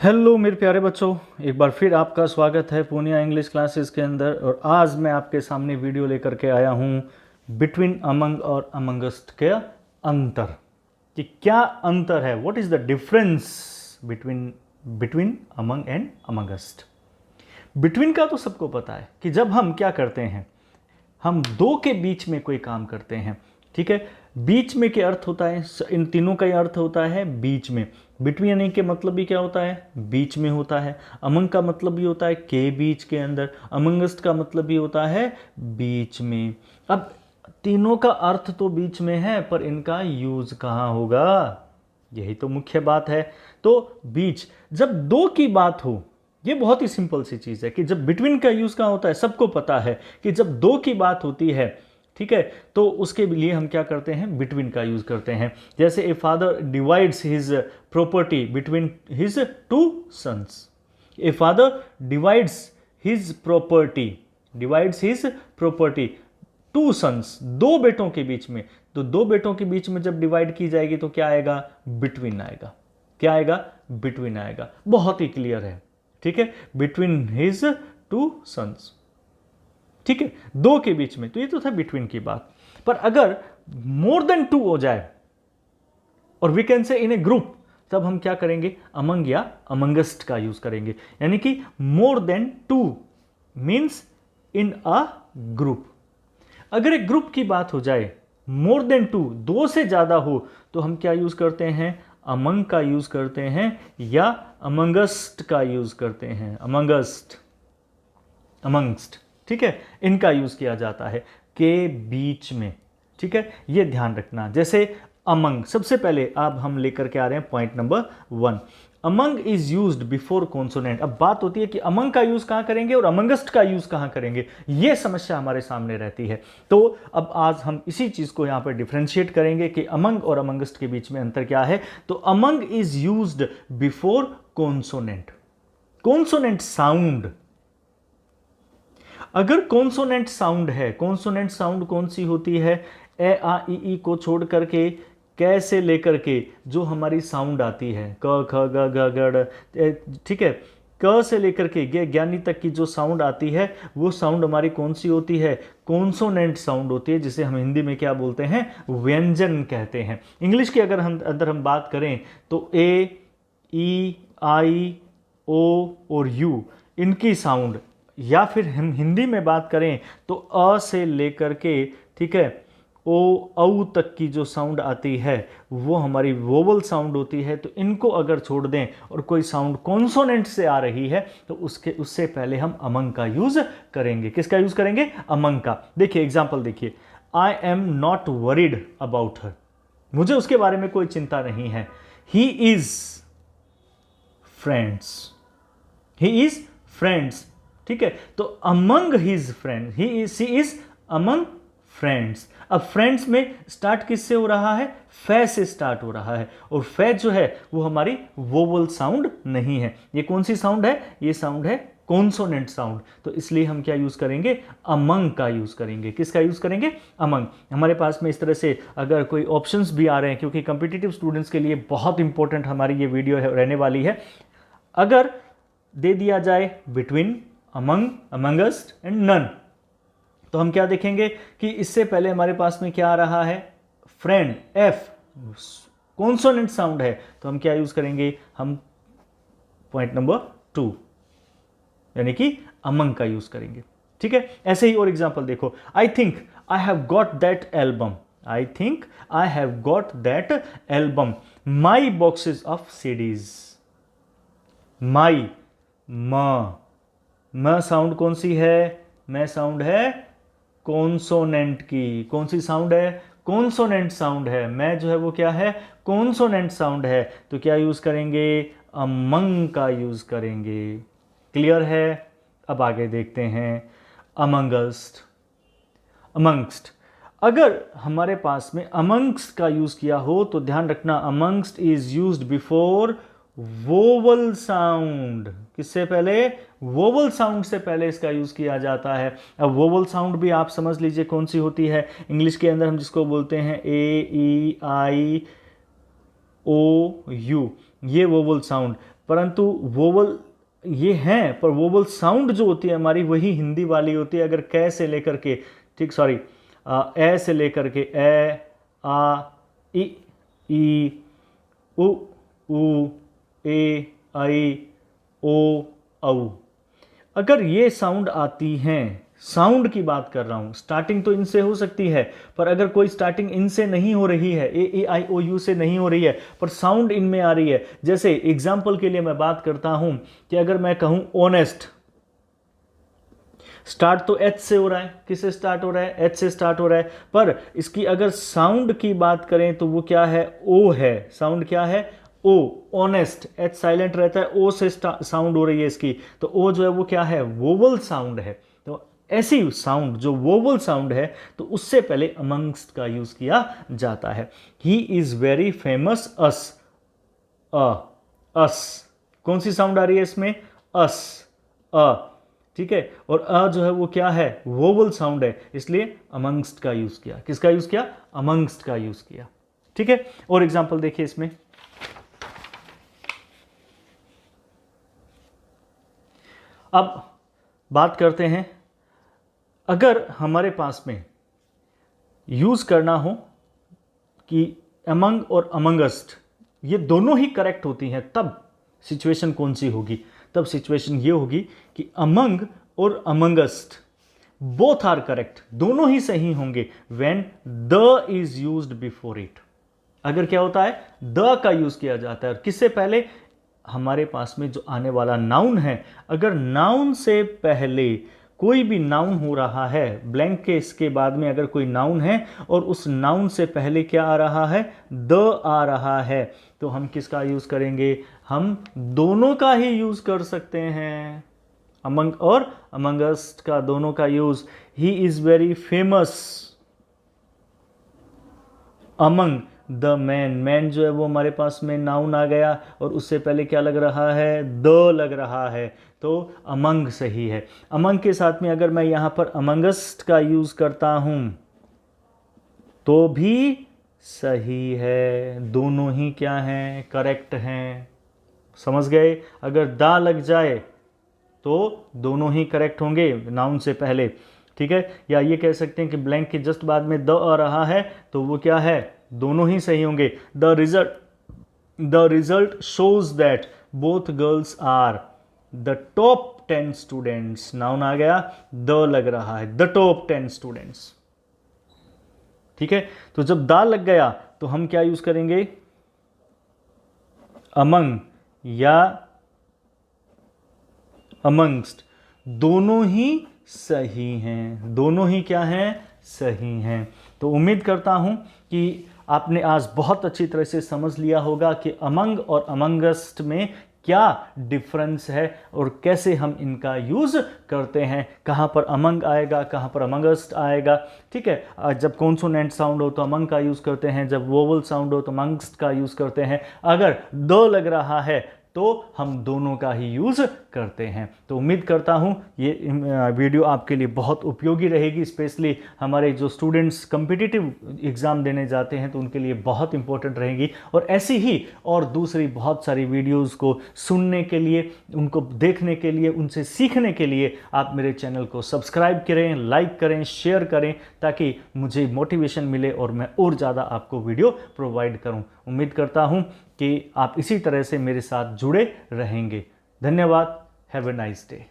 Hello मेरे प्यारे बच्चों, एक बार फिर आपका स्वागत है पूर्णिया इंग्लिश क्लासेस के अंदर। और आज मैं आपके सामने वीडियो लेकर के आया हूँ बिटवीन अमंग और अमंगस्ट के अंतर, कि क्या अंतर है, what is the difference between among and amongst. Between का तो सबको पता है कि जब हम क्या करते हैं, हम दो के बीच में कोई काम करते हैं, ठीक है। बीच में के अर्थ होता है, इन तीनों का ही अर्थ होता है बीच में। बिटवीन यानी के मतलब भी क्या होता है, बीच में होता है। अमंग का मतलब भी होता है के बीच के अंदर। अमंगस्ट का मतलब भी होता है बीच में। अब तीनों का अर्थ तो बीच में है, पर इनका यूज कहाँ होगा, यही तो मुख्य बात है। तो बीच, जब दो की बात हो, ये बहुत ही सिंपल सी चीज है कि जब बिटवीन का यूज कहाँ होता है, सबको पता है कि जब दो की बात होती है, ठीक है, तो उसके लिए हम क्या करते हैं, बिटवीन का यूज करते हैं। जैसे a father divides his property between his two sons. A father divides his property two sons, दो बेटों के बीच में। तो दो बेटों के बीच में जब डिवाइड की जाएगी तो क्या आएगा, बिटवीन आएगा। क्या आएगा, बिटवीन आएगा। बहुत ही क्लियर है, ठीक है, बिटवीन हिज टू सन्स, ठीक है, दो के बीच में। तो ये तो था बिटवीन की बात। पर अगर मोर देन टू हो जाए और we can say in A group, तब हम क्या करेंगे, अमंग या अमंगस्ट का यूज करेंगे। यानी कि more than two means in a group. अगर एक ग्रुप की बात हो जाए, मोर देन टू, दो से ज्यादा हो, तो हम क्या यूज करते हैं, अमंग का यूज करते हैं या अमंगस्ट का यूज करते हैं। अमंगस्ट, ठीक है, इनका यूज किया जाता है के बीच में, ठीक है, ये ध्यान रखना। जैसे अमंग, सबसे पहले अब हम लेकर के आ रहे हैं point number 1। Among is used before consonant. अब बात होती है कि अमंग का यूज कहां करेंगे और अमंगस्ट का यूज कहां करेंगे, यह समस्या हमारे सामने रहती है। तो अब आज हम इसी चीज को यहां पर डिफरेंशिएट करेंगे कि अमंग और अमंगस्ट के बीच में अंतर क्या है। तो among is used before consonant. Consonant sound, अगर कॉन्सोनेंट साउंड है, कॉन्सोनेंट साउंड कौन सी होती है, ए आ ई को छोड़ करके कै से लेकर के जो हमारी साउंड आती है, क ख ग घ ग ड़, ठीक है, क से लेकर के ज्ञानी तक की जो साउंड आती है, वो साउंड हमारी कौन सी होती है, कॉन्सोनेंट साउंड होती है, जिसे हम हिंदी में क्या बोलते हैं, व्यंजन कहते हैं। इंग्लिश की अगर हम अंदर हम बात करें तो ए, ई, आई, ओ और यू, इनकी साउंड, या फिर हम हिंदी में बात करें तो अ से लेकर के, ठीक है, ओ औ तक की जो साउंड आती है वो हमारी वोवल साउंड होती है। तो इनको अगर छोड़ दें और कोई साउंड कॉन्सोनेंट से आ रही है तो उससे पहले हम अमंग का यूज करेंगे। किसका यूज करेंगे, अमंग का। देखिए एग्जांपल देखिए, I am not worried about her, मुझे उसके बारे में कोई चिंता नहीं है। He is friends, he is friends, ठीक है। तो among his friends, she is among friends. अब फ्रेंड्स में स्टार्ट किससे हो रहा है, फै से स्टार्ट हो रहा है, और फै जो है वो हमारी वोवल साउंड नहीं है। ये कौन सी साउंड है, ये साउंड है कॉन्सोनेंट साउंड। तो इसलिए हम क्या यूज करेंगे, अमंग का यूज करेंगे। किसका यूज करेंगे, अमंग। हमारे पास में इस तरह से अगर कोई ऑप्शंस भी आ रहे हैं, क्योंकि कंपिटिटिव स्टूडेंट्स के लिए बहुत इंपॉर्टेंट हमारी ये वीडियो रहने वाली है। अगर दे दिया जाए between, among, amongst and none, तो हम क्या देखेंगे कि इससे पहले हमारे पास में क्या आ रहा है, फ्रेंड, एफ, कॉन्सोनेंट साउंड है, तो हम क्या यूज करेंगे, हम पॉइंट नंबर 2 यानी कि अमंग का यूज करेंगे, ठीक है। ऐसे ही और एग्जांपल देखो, I think I have got that album, I think I have got that album, my boxes of CDs. My, म साउंड कौन सी है, मैं साउंड है कॉन्सोनेंट की। कौन सी साउंड है, कॉन्सोनेंट साउंड है। मैं जो है वो क्या है, कॉन्सोनेंट साउंड है। तो क्या यूज करेंगे, अमंग का यूज करेंगे। क्लियर है। अब आगे देखते हैं, अमंगस्ट, अमंगस्ट। अगर हमारे पास में अमंगस्ट का यूज किया हो तो ध्यान रखना, amongst is used before vowel sound. किससे पहले, वोवल साउंड से पहले इसका यूज किया जाता है। अब वोवल साउंड भी आप समझ लीजिए कौन सी होती है, इंग्लिश के अंदर हम जिसको बोलते हैं ए, ई, आई, ओ, यू, ये वोवल साउंड। परंतु वोवल ये हैं, पर वोवल साउंड जो होती है हमारी वही हिंदी वाली होती है। अगर कै से लेकर के, ठीक सॉरी, ए से लेकर के ए, आ, ई, उ, ए, आई, ओ, औ, अगर ये साउंड आती हैं, साउंड की बात कर रहा हूं, स्टार्टिंग तो इनसे हो सकती है, पर अगर कोई स्टार्टिंग इनसे नहीं हो रही है, ए आई ओ यू से नहीं हो रही है, पर साउंड इनमें आ रही है, जैसे एग्जाम्पल के लिए मैं बात करता हूं कि अगर मैं कहूं ऑनेस्ट, स्टार्ट तो एच से हो रहा है, किससे स्टार्ट हो रहा है, एच से स्टार्ट हो रहा है, पर इसकी अगर साउंड की बात करें तो वो क्या है, ओ है, साउंड क्या है, ओ, ऑनेस्ट, एच साइलेंट रहता है, ओ से साउंड हो रही है इसकी, तो ओ जो है वो क्या है, वोवल साउंड है। तो ऐसी साउंड जो वोवल साउंड है तो उससे पहले अमंगस्ट का यूज किया जाता है। ही इज वेरी फेमस, अस, अस, कौन सी साउंड आ रही है इसमें, अस, ठीक है, और जो है वो क्या है, वोवल साउंड है, इसलिए अमंगस्ट का यूज किया। किसका यूज किया, अमंगस्ट का यूज किया। ठीक है, और एग्जांपल देखिए इसमें, अब बात करते हैं, अगर हमारे पास में यूज करना हो कि अमंग और अमंगस्ट ये दोनों ही करेक्ट होती हैं, तब सिचुएशन कौन सी होगी, तब सिचुएशन ये होगी कि अमंग और अमंगस्ट बोथ आर करेक्ट, दोनों ही सही होंगे when the is used before it. अगर क्या होता है, द का यूज किया जाता है, और किससे पहले, हमारे पास में जो आने वाला नाउन है, अगर नाउन से पहले कोई भी नाउन हो रहा है, ब्लैंक के इसके बाद में अगर कोई नाउन है और उस नाउन से पहले क्या आ रहा है, द आ रहा है, तो हम किसका यूज करेंगे, हम दोनों का ही यूज कर सकते हैं, अमंग और अमंगस्ट का, दोनों का use. He is very famous among the man, man जो है वो हमारे पास में नाउन आ गया और उससे पहले क्या लग रहा है, द लग रहा है, तो अमंग सही है। अमंग के साथ में अगर मैं यहां पर अमंगस्ट का यूज करता हूं तो भी सही है, दोनों ही क्या हैं, करेक्ट हैं, समझ गए। अगर दा लग जाए तो दोनों ही करेक्ट होंगे नाउन से पहले, ठीक है। या ये कह सकते हैं कि ब्लैंक के जस्ट बाद में द आ रहा है तो वो क्या है, दोनों ही सही होंगे। The result shows that both girls are the top 10 students, noun आ गया, द लग रहा है, द टॉप 10 स्टूडेंट्स, ठीक है। तो जब दा लग गया तो हम क्या यूज करेंगे, अमंग या अमंगस्ट, दोनों ही सही हैं, दोनों ही क्या हैं, सही हैं। तो उम्मीद करता हूं कि आपने आज बहुत अच्छी तरह से समझ लिया होगा कि अमंग और अमंगस्ट में क्या डिफरेंस है और कैसे हम इनका यूज करते हैं, कहां पर अमंग आएगा, कहां पर अमंगस्ट आएगा, ठीक है। जब कॉन्सोनेंट साउंड हो तो अमंग का यूज करते हैं, जब वोवल साउंड हो तो अमंगस्ट का यूज करते हैं, अगर द लग रहा है तो हम दोनों का ही यूज करते हैं। तो उम्मीद करता हूं ये वीडियो आपके लिए बहुत उपयोगी रहेगी, स्पेशली हमारे जो स्टूडेंट्स कॉम्पिटिटिव एग्जाम देने जाते हैं तो उनके लिए बहुत इंपॉर्टेंट रहेगी। और ऐसी ही और दूसरी बहुत सारी वीडियोस को सुनने के लिए, उनको देखने के लिए, उनसे सीखने के लिए आप मेरे चैनल को सब्सक्राइब करें, लाइक करें, शेयर करें, ताकि मुझे मोटिवेशन मिले और मैं और ज़्यादा आपको वीडियो प्रोवाइड करूं। उम्मीद करता हूं कि आप इसी तरह से मेरे साथ जुड़े रहेंगे। धन्यवाद। Have a nice day.